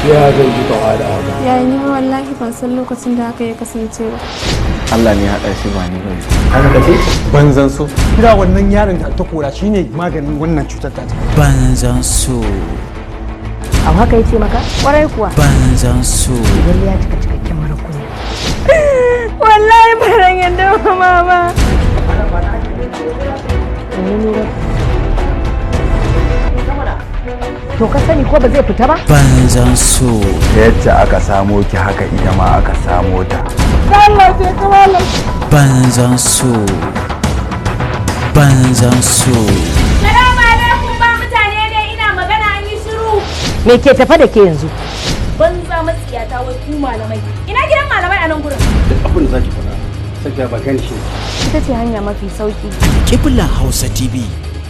ya zan ji kawa da haka. Yayi ni wallahi ban san lokacin da haka ya kasance ba. Allah ne ya haɗa shi ba ni ba. Haka kace? Banzan So. Kira wannan yaron da ta kora shine maganin wannan cutar ta. Banzan So. Abu haka yace maka? Kwarai kuwa. Banzan So. Idan ya cika cikakken marakuni. Wallahi baran yadda mama. To ka sani ko ba zai fita ba? Banzan So. Yadda aka samo ki haka ita ma aka samo ta. Allah sai ka malam. Banzan So. Banzan So. Salamu alaikum ba mutane ne ina magana an yi shiru. Me ke tafa da ke yanzu? Banza matsiyata wai ku malamai. Ina gidan malamai a nan gurin. Duk abin da zaki faɗa sai ka ba gani shi. Ita ce hanya mafi sauki. Kibla Hausa TV.